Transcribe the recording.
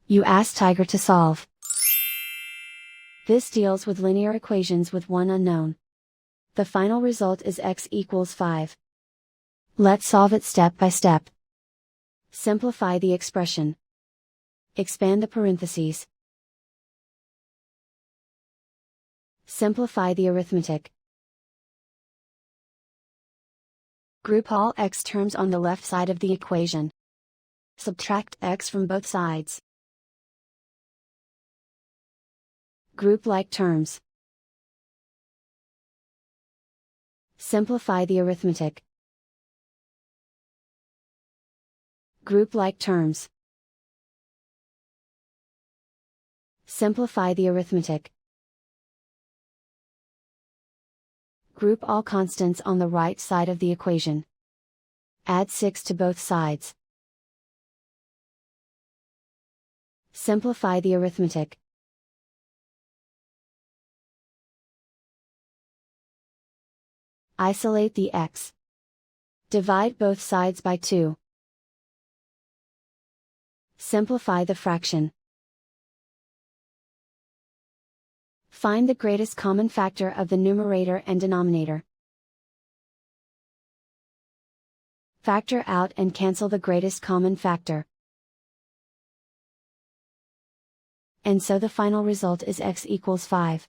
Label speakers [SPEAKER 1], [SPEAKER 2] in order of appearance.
[SPEAKER 1] You ask Tiger to solve. This deals with linear equations with one unknown. The final result is x equals 5. Let's solve it step by step. Simplify the expression. Expand the parentheses. Simplify the arithmetic. Group all x terms on the left side of the equation. Subtract x from both sides. Group like terms. Simplify the arithmetic. Group like terms. Simplify the arithmetic. Group all constants on the right side of the equation. Add 6 to both sides. Simplify the arithmetic. Isolate the x. Divide both sides by 2. Simplify the fraction. Find the greatest common factor of the numerator and denominator. Factor out and cancel the greatest common factor. And so the final result is x equals 5.